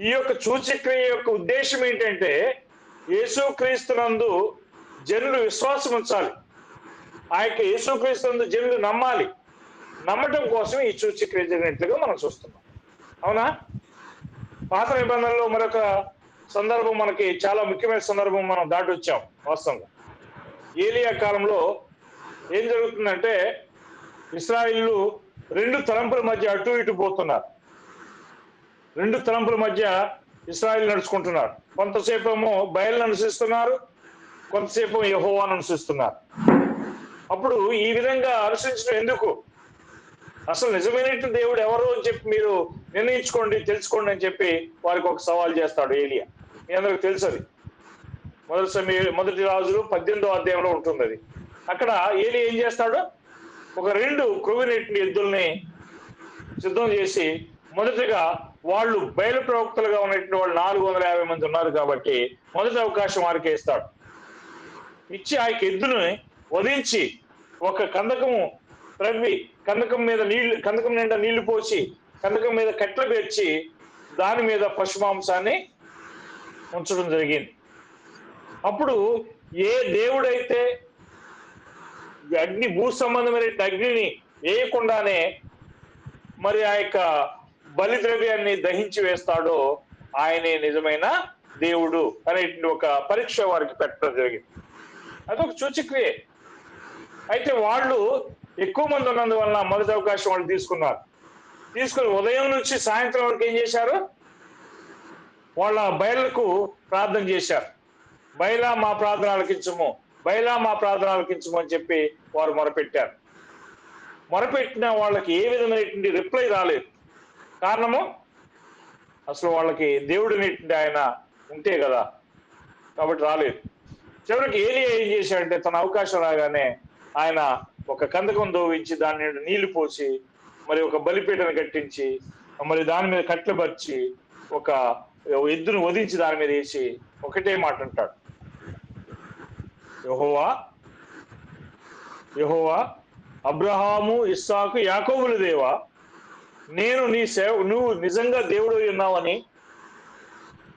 ఈ యొక్క సూచక్రియ యొక్క ఉద్దేశం ఏంటంటే యేసుక్రీస్తునందు జనులు విశ్వాసం ఉంచాలి. ఆ యొక్క యేసుక్రీస్తునందు జనులు నమ్మాలి. నమ్మటం కోసం ఈ సూచక్రియ జరిగినట్లుగా మనం చూస్తున్నాం. అవునా? పాత నిబంధనలో మరొక సందర్భం, మనకి చాలా ముఖ్యమైన సందర్భం మనం దాటి వచ్చాం. వాస్తవంగా ఏలియా కాలంలో ఏం జరుగుతుందంటే ఇశ్రాయేలు 2 తలంపుల మధ్య అటు ఇటు పోతున్నారు. 2 తలంపుల మధ్య ఇశ్రాయేలు నడుచుకుంటున్నారు. కొంతసేపు ఏమో బయలును అనుసరిస్తున్నారు, కొంతసేపు యెహోవాను అనుసరిస్తున్నారు. అప్పుడు ఈ విధంగా అనుసరించడం ఎందుకు? అసలు నిజమైన దేవుడు ఎవరు అని చెప్పి మీరు నిర్ణయించుకోండి, తెలుసుకోండి అని చెప్పి వారికి ఒక సవాల్ చేస్తాడు ఏలియా. మీ అందరికి తెలుసు అది. మొదటి రాజులు 18వ అధ్యాయంలో ఉంటుంది అది. అక్కడ ఏలియా ఏం చేస్తాడు? ఒక 2 క్రొవ్వునెట్టిన ఎద్దుల్ని సిద్ధం చేసి, మొదటగా వాళ్ళు బయలు ప్రవక్తలుగా ఉన్నటువంటి వాళ్ళు 450 మంది ఉన్నారు కాబట్టి మొదటి అవకాశం వారికి ఇస్తాడు. ఇచ్చి ఆ ఎద్దును వధించి ఒక కందకము త్రవ్వి కందకం నిండా నీళ్లు పోసి కందకం మీద కట్టెలు పేర్చి దాని మీద పశుమాంసాన్ని ఉంచడం జరిగింది. అప్పుడు ఏ దేవుడైతే భూ సంబంధమైన అగ్నిని వేయకుండానే మరి ఆ యొక్క బలి ద్రవ్యాన్ని దహించి వేస్తాడో ఆయనే నిజమైన దేవుడు అనేటువంటి ఒక పరీక్ష వారికి పెట్టడం జరిగింది. అదొక సూచక్రియ. అయితే వాళ్ళు ఎక్కువ మంది ఉన్నందువలన మొదటి అవకాశం వాళ్ళు తీసుకుని ఉదయం నుంచి సాయంత్రం వరకు ఏం చేశారు? వాళ్ళ బయళ్ళకు ప్రార్థన చేశారు. బయలా మా ప్రార్థన ఆలకించము, బయలా మా ప్రార్థన ఆలకించము అని చెప్పి వారు మొరపెట్టారు. మొరపెట్టిన వాళ్ళకి ఏ విధమైనటువంటి రిప్లై రాలేదు. కారణము అసలు వాళ్ళకి దేవుడు నెట్టిండి ఆయన ఉంటే కదా, కాబట్టి రాలేదు. చివరికి ఏలియా ఏం చేశాడంటే తన అవకాశం రాగానే ఆయన ఒక కందకం దోవించి దాని మీద నీళ్లు పోసి మరి ఒక బలిపీటను కట్టించి మరి దాని మీద కట్టెలు పరిచి ఒక ఎద్దును వధించి దాని మీద వేసి ఒకటే మాట అంటాడు, యెహోవా అబ్రహాము, ఇస్సాకు, యాకోబుల దేవా, నేను నువ్వు నిజంగా దేవుడు ఉన్నావని,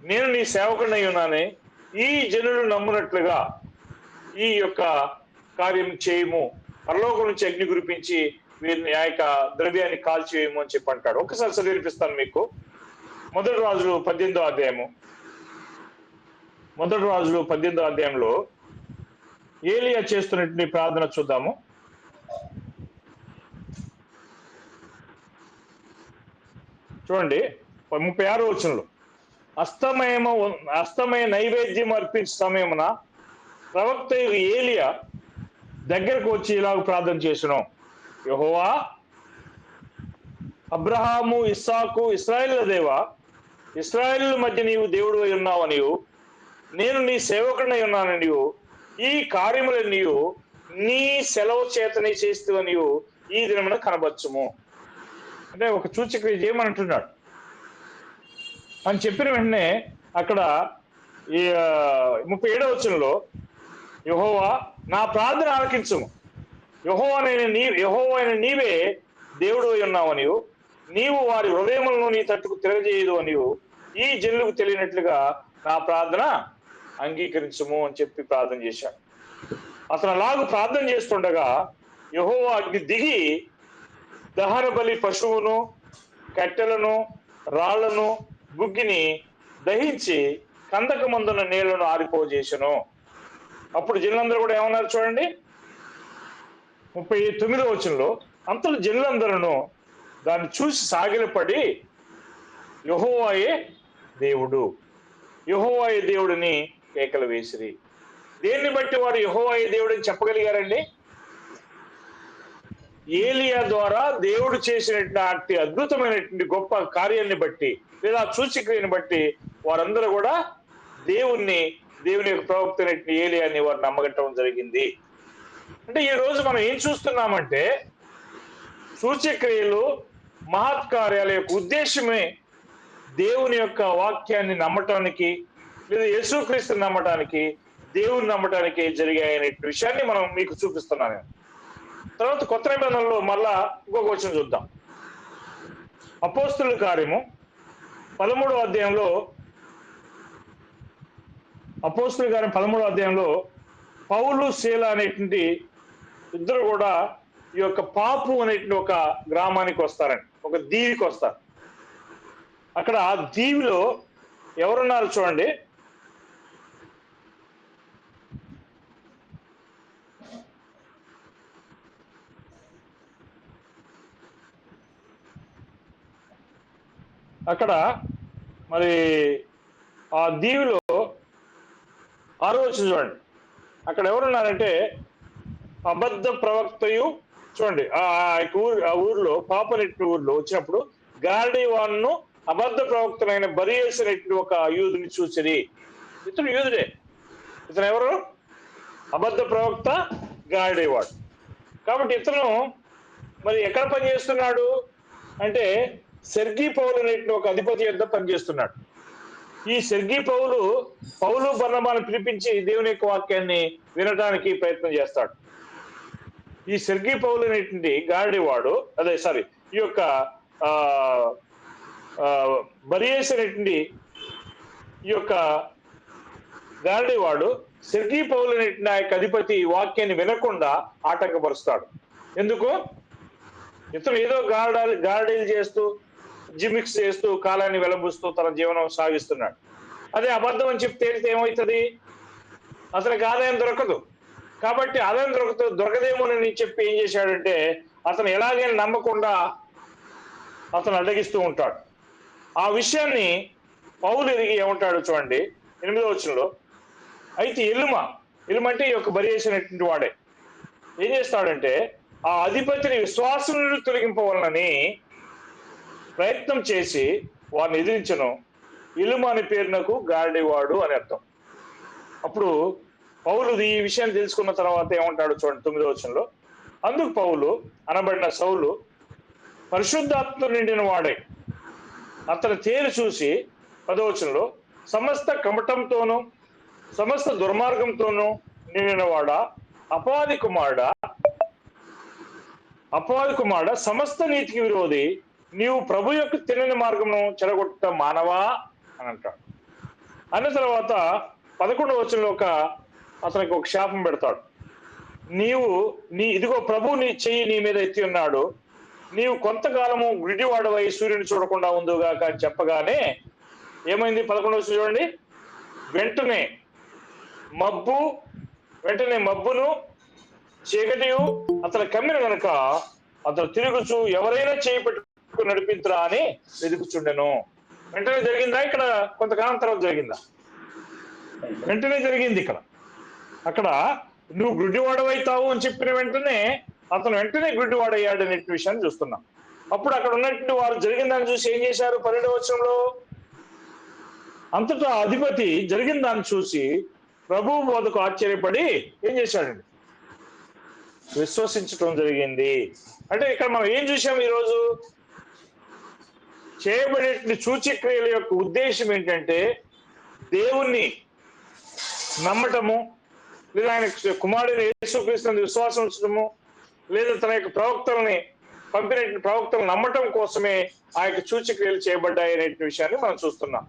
నేను నీ సేవకుడై ఉన్నానని ఈ జనులు నమ్మునట్లుగా ఈ యొక్క కార్యం చేయము, పరలోకం నుంచి అగ్ని కురిపించి వీరిని ఆ యొక్క ద్రవ్యాన్ని కాల్చివేయము అని చెప్పి అంటాడు. ఒకసారి చదివినిపిస్తాను మీకు. మొదటి రాజులు 18వ అధ్యాయంలో ఏలియా చేస్తున్నటువంటి ప్రార్థన చూద్దాము. చూడండి 36వ వచనంలో, అస్తమయ నైవేద్యం అర్పించే సమయమున ప్రవక్త ఏలియా దగ్గరకు వచ్చి ఇలాగ ప్రార్థన చేస్తున్నాం, యెహోవా అబ్రహాము, ఇస్సాకు, ఇశ్రాయేలుల దేవా, ఇశ్రాయేలు మధ్య నీవు దేవుడు అయి ఉన్నావని, నేను నీ సేవకుడినై ఉన్నానని, ఈ కార్యములన్నీ నీ సెలవు చేతనే చేస్తువని ఈ దినమున కనబరచుము. అంటే ఒక సూచక్రియ చేయమంటున్నాడు అని చెప్పిన వెంటనే అక్కడ ఈ 37వ వచనంలో, యెహోవా నా ప్రార్థన ఆలకించుము, యెహోవా నీవే దేవుడు ఉన్నావని, నీవు వారి హృదయములను నీ తట్టుకు తిరగజేయదు అని ఈ జనులకు తెలియనట్లుగా నా ప్రార్థన అంగీకరించుము అని చెప్పి ప్రార్థన చేశాడు. అతను అలాగూ ప్రార్థన చేస్తుండగా యెహోవా అగ్ని దిగి దహన బలి పశువును, కట్టెలను, రాళ్లను, బుగ్గిని దహించి కందకమందున నీళ్లను ఆరిపోజేసెను. అప్పుడు జనులందరూ కూడా ఏమన్నారు చూడండి, 39వ వచనంలో, అంతలో జనులందరూ దాన్ని చూసి సాగిలపడి యెహోవాయే దేవుడు, యెహోవాయే దేవుడిని కేకలు వేసిరి. దేన్ని బట్టి వారు యెహోవాయే దేవుడని చెప్పగలిగారండి? ఏలియా ద్వారా దేవుడు చేసినటువంటి అద్భుతమైనటువంటి గొప్ప కార్యాన్ని బట్టి, లేదా సూచక్రియని బట్టి వారందరూ కూడా దేవుని యొక్క ప్రవక్త ఏలియాని వారు నమ్మగట్టడం జరిగింది. అంటే ఈ రోజు మనం ఏం చూస్తున్నామంటే, సూచక్రియలు మహత్కార్యాల యొక్క ఉద్దేశమే దేవుని యొక్క వాక్యాన్ని నమ్మటానికి, లేదా యేసుక్రీస్తుని నమ్మటానికి, దేవుని నమ్మటానికి జరిగాయనే విషయాన్ని మనం మీకు చూపిస్తున్నాను. తర్వాత కొత్త నిబంధనలో మళ్ళా ఇంకొక వచనం చూద్దాం. అపోస్తుల కార్యము 13వ అధ్యాయంలో, అపోస్తుల కార్యం 13వ అధ్యాయంలో పౌలు శీల అనేటువంటి ఇద్దరు కూడా ఈ యొక్క పాపు అనేటువంటి ఒక గ్రామానికి వస్తారండి, ఒక దీవికి వస్తారు. అక్కడ ఆ దీవిలో ఎవరున్నారు చూడండి. అక్కడ మరి ఆ దీవిలో 6వ వచనం చూడండి. అక్కడ ఎవరున్నారంటే అబద్ధ ప్రవక్తయు, చూడండి ఆ ఊర్లో పాపనెట్టి ఊర్లో వచ్చినప్పుడు గాడివాన్ను అబద్ధ ప్రవక్తనైన బరియేసినటువంటి ఒక యూదుని చూసిరి. ఇతను యూదుడే. ఇతను ఎవరు? అబద్ధ ప్రవక్త గాడివాడు. కాబట్టి ఇతను మరి ఎక్కడ పనిచేస్తున్నాడు అంటే సెర్గీ పౌలు అనేటువంటి ఒక అధిపతి యొద్ద పనిచేస్తున్నాడు. ఈ సెర్గీ పౌలు బర్నబాను పిలిపించి దేవుని యొక్క వాక్యాన్ని వినడానికి ప్రయత్నం చేస్తాడు. ఈ సెర్గీ పౌలు అనేటువంటి గాడివాడు, ఈ యొక్క బరియస్ అనేటువంటి ఈ యొక్క గాడివాడు సెర్గీ పౌలు అనేటువంటి ఆ యొక్క అధిపతి వాక్యాన్ని వినకుండా ఆటంకపరుస్తాడు. ఎందుకు? ఇతను ఏదో గార్డీలు చేస్తూ, జిమిక్స్ చేస్తూ, కాలాన్ని వెలబుస్తూ తన జీవనం సాగిస్తున్నాడు. అదే అబద్ధం అని చెప్తే ఏమవుతుంది? అతనికి ఆదాయం దొరకదు. కాబట్టి ఆదాయం దొరకదేమోనని చెప్పి ఏం చేశాడంటే, అతను ఎలాగైనా నమ్మకుండా అతను అడ్డగిస్తూ ఉంటాడు. ఆ విషయాన్ని పౌలు ఎరిగి ఏమంటాడు చూడండి 8వ వచనంలో, అయితే ఎలుమ అంటే ఈ యొక్క బరి చేసినటువంటి వాడే ఏం చేస్తాడంటే, ఆ అధిపతిని విశ్వాసం నుండి తొలగింపవలనని ప్రయత్నం చేసి వారిని ఎదిరించను. ఇలుమ అని పేరునకు గాడివాడు అని అర్థం. అప్పుడు పౌలు ఈ విషయాన్ని తెలుసుకున్న తర్వాత ఏమంటాడు చూడండి 9వ వచనంలో, అందుకు పౌలు అనబడిన సౌలు పరిశుద్ధాత్మ నిండిన వాడే అతని తేరు చూసి 10వ వచనంలో, సమస్త కమటంతోనూ సమస్త దుర్మార్గంతోనూ నిండిన వాడా, అపవాది కుమారుడ, సమస్త నీతికి విరోధి, నీవు ప్రభు యొక్క తినని మార్గమును చెడగొట్ట మానవా అని అంటాడు. అన్న తర్వాత 11వ వచనంలో అతనికి ఒక శాపం పెడతాడు. ఇదిగో ప్రభు నీ చెయ్యి నీ మీద ఎత్తి ఉన్నాడు, నీవు కొంతకాలము గుడ్డివాడవై సూర్యుని చూడకుండా ఉందుగాక అని చెప్పగానే ఏమైంది? 11వ వచనం చూడండి. వెంటనే మబ్బును చీకటియు అతను కమ్మిన గనుక అతను తిరుగుచు ఎవరైనా చేయి పెట్టుకుని నడిపించరా అని వెతుకుచుండెను. వెంటనే జరిగిందా? ఇక్కడ కొంతకాలం తర్వాత జరిగిందా? వెంటనే జరిగింది. అక్కడ నువ్వు గుడ్డివాడవైతావు అని చెప్పిన వెంటనే అతను వెంటనే గుడ్డివాడయ్యాడు అనే విషయాన్ని చూస్తున్నాం. అప్పుడు అక్కడ ఉన్నటువంటి వారు జరిగిన దాన్ని చూసి ఏం చేశారు? 12వ వచనంలో, అంతటా అధిపతి జరిగిన దాన్ని చూసి ప్రభువు బోధకు ఆశ్చర్యపడి ఏం చేశాడండి? విశ్వసించటం జరిగింది. అంటే ఇక్కడ మనం ఏం చూసాం? ఈరోజు చేయబడే సూచక్రియల యొక్క ఉద్దేశం ఏంటంటే దేవుణ్ణి నమ్మటము, లేదా ఆయన కుమారుడిని యేసుక్రీస్తుని విశ్వాసం ఉంచడము, లేదా తన యొక్క ప్రవక్తల్ని పంపిన ప్రవక్తలు నమ్మటం కోసమే ఆ యొక్క సూచక్రియలు చేయబడ్డాయి అనే విషయాన్ని మనం చూస్తున్నాం.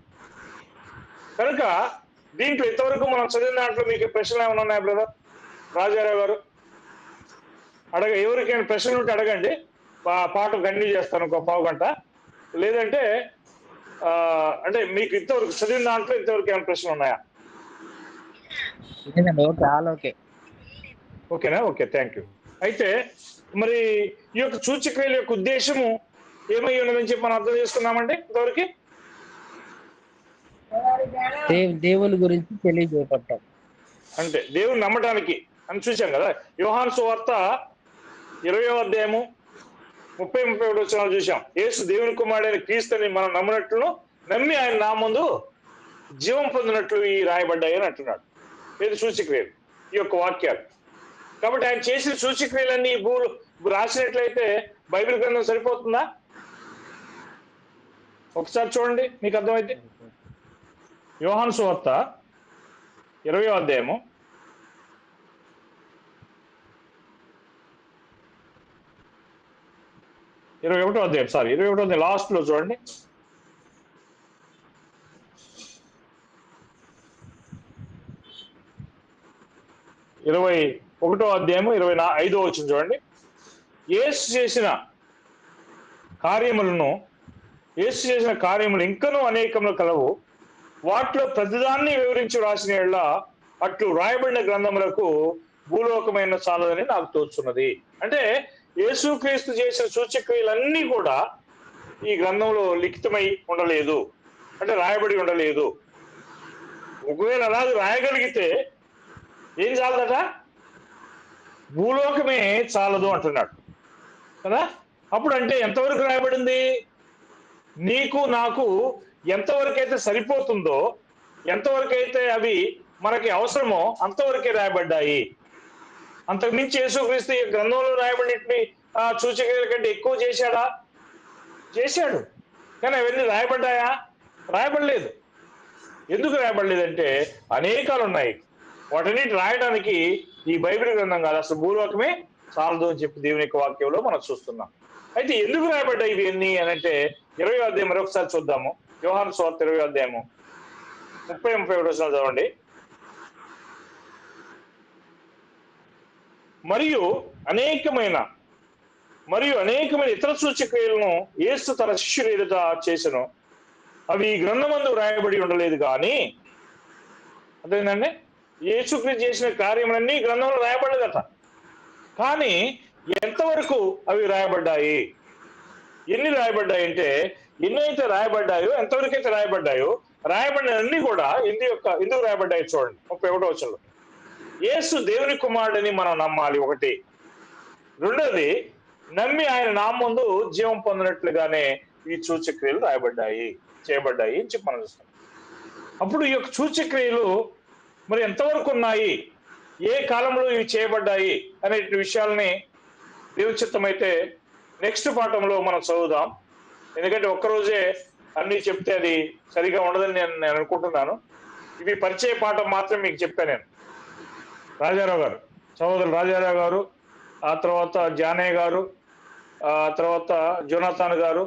కనుక దీంట్లో ఇంతవరకు మనం చదివిన దాంట్లో మీకు ప్రశ్నలు ఏమైనా ఉన్నాయా బ్రదర్ రాజారావు గారు? ఎవరికైనా ప్రశ్నలు ఉంటే అడగండి, పాట కంటిన్యూ చేస్తాను ఒక పావు గంట. లేదంటే అంటే మీకు ఇంతవరకు చదివిన దాంట్లో ఇంతవరకు ఏమైనా ప్రశ్నలు ఉన్నాయా? Okay, all okay. ఓకేనా? Okay, thank you. అయితే మరి ఈ యొక్క సూచక్రియల యొక్క ఉద్దేశము ఏమై ఉన్నదని చెప్పి మనం అర్థం చేసుకున్నామండి ఇంతవరకు. దేవుని గురించి తెలియజేయబడ్డాం. అంటే దేవుని నమ్మటానికి అని చూసాం కదా. యోహాను సువార్త 20వ అధ్యాయము 30-31 వచనాలు చూసాం. యేసు దేవుని కుమారుడైన క్రీస్తుని మనం నమ్మినట్లు నమ్మి ఆయన నామందు జీవం పొందినట్లు ఈ రాయబడ్డాయి అని అంటున్నాడు. ఇది సూచక్రియలు, ఈ యొక్క వాక్యాలు. కాబట్టి ఆయన చేసిన సూచక్రియలన్నీ రాసినట్లయితే బైబిల్ గ్రంథం సరిపోతుందా? ఒకసారి చూడండి, మీకు అర్థమైతే. యోహాను సువార్త 20వ అధ్యాయము 21వ అధ్యాయం, 21వ అధ్యాయం లాస్ట్ లో చూడండి. 21వ అధ్యాయము 25వ వచనం చూడండి. యేసు చేసిన కార్యములు ఇంకనూ అనేకములు కలవు. వాటిలో ప్రతిదాన్ని వివరించి రాసిన యెడల అట్లు రాయబడిన గ్రంథములకు భూలోకమైన చాలదని నాకు తోచున్నది. అంటే యేసుక్రీస్తు చేసిన సూచక్రియలన్నీ కూడా ఈ గ్రంథంలో లిఖితమై ఉండలేదు, అంటే రాయబడి ఉండలేదు. ఒకవేళ అలాగే రాయగలిగితే ఏం చాలదట? భూలోకమే చాలదు అంటున్నాడు కదా. అప్పుడు అంటే ఎంతవరకు రాయబడింది? నీకు నాకు ఎంతవరకు అయితే సరిపోతుందో, ఎంతవరకు అయితే అవి మనకి అవసరమో అంతవరకే రాయబడ్డాయి. అంతకుమించి యేసుక్రీస్తు ఈ గ్రంథంలో రాయబడినటువంటి సూచక్రియల కంటే ఎక్కువ చేశాడా? చేశాడు. కానీ అవన్నీ రాయబడ్డాయా? రాయబడలేదు. ఎందుకు రాయబడలేదంటే అనేకాలు ఉన్నాయి. వాటన్నిటి రాయడానికి ఈ బైబిల్ గ్రంథం కాదు, అసలు భూలోకమే చాలదు అని చెప్పి దేవుని యొక్క వాక్యంలో మనం చూస్తున్నాం. అయితే ఎందుకు రాయబడ్డాయి ఇవన్నీ అని అంటే 20వ అధ్యాయం మరొకసారి చూద్దాము. యోహాను సువార్త 20వ అధ్యాయము 30-31 వచనాలు చదవండి. మరియు అనేకమైన ఇతర సూచక్రియలను యేసు తన శిష్యుల ఎదుట చేసెను. అవి ఈ గ్రంథమందు రాయబడి ఉండలేదు కానీ, అదేంటంటే యేసుక్రీస్తు చేసిన కార్యములన్నీ గ్రంథంలో రాయబడలేదట. కానీ ఎంతవరకు అవి రాయబడ్డాయి? ఎన్ని రాయబడ్డాయి అంటే, ఎన్నైతే రాయబడ్డాయో, ఎంతవరకైతే రాయబడ్డాయో, రాయబడినవన్నీ కూడా ఎందుకు రాయబడ్డాయి చూడండి. 31వ వచనంలో యేసు దేవుని కుమారుడని మనం నమ్మాలి ఒకటి. రెండోది, నమ్మి ఆయన నామందు జీవం పొందినట్లుగానే ఈ సూచక్రియలు చేయబడ్డాయి అని చెప్పి మనం చూస్తాం. అప్పుడు ఈ యొక్క సూచక్రియలు మరి ఎంతవరకు ఉన్నాయి, ఏ కాలంలో ఇవి చేయబడ్డాయి అనే విషయాల్ని దేవుని చిత్తమైతే నెక్స్ట్ పాఠంలో మనం చదువుదాం. ఎందుకంటే ఒక్కరోజే అన్ని చెప్తే అది సరిగా ఉండదని నేను అనుకుంటున్నాను. ఇవి పరిచయ పాఠం మాత్రం మీకు చెప్పాను నేను. రాజారావు గారు, సహోదరులు రాజారావు గారు, ఆ తర్వాత జానయ్య గారు, ఆ తర్వాత జోనాథాన్ గారు,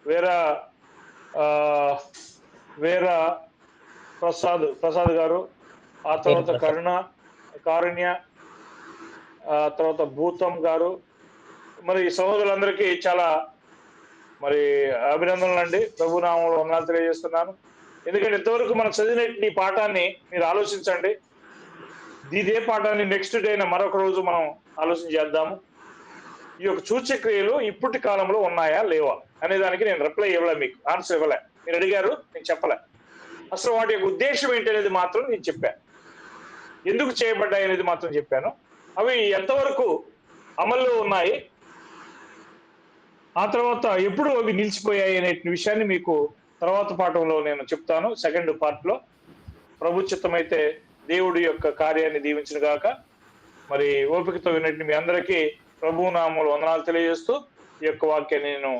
వేర ప్రసాద్ గారు, ఆ తర్వాత కారుణ్య, ఆ తర్వాత భూతం గారు, మరి సహోదరులందరికీ చాలా మరి అభినందనలు అండి. ప్రభునామంలో వందనాలు తెలియజేస్తున్నాను. ఎందుకంటే ఇంతవరకు మనం చదివిన ఈ పాఠాన్ని మీరు ఆలోచించండి. ఇదే పాఠాన్ని నెక్స్ట్ డే మరొక రోజు మనం ఆలోచన చేద్దాము. ఈ యొక్క సూచక్రియలు ఇప్పటి కాలంలో ఉన్నాయా లేవా అనే దానికి నేను రిప్లై ఇవ్వలే, మీకు ఆన్సర్ ఇవ్వలే. మీరు అడిగారు, నేను చెప్పలే. అసలు వాటి యొక్క ఉద్దేశం ఏంటి అనేది మాత్రం నేను చెప్పాను. ఎందుకు చేయబడ్డాయి అనేది మాత్రం చెప్పాను. అవి ఎంతవరకు అమల్లో ఉన్నాయి, ఆ తర్వాత ఎప్పుడు అవి నిలిచిపోయాయి అనే విషయాన్ని మీకు తర్వాత పాఠంలో నేను చెప్తాను, సెకండ్ పార్ట్ లో. ప్రభు చిత్తమైతే దేవుడి యొక్క కార్యాన్ని దీవించిన గాక. మరి ఓపికతో విన్నట్టు మీ అందరికీ ప్రభు నామములో వందనాలు తెలియజేస్తూ ఈ యొక్క వాక్యాన్ని నేను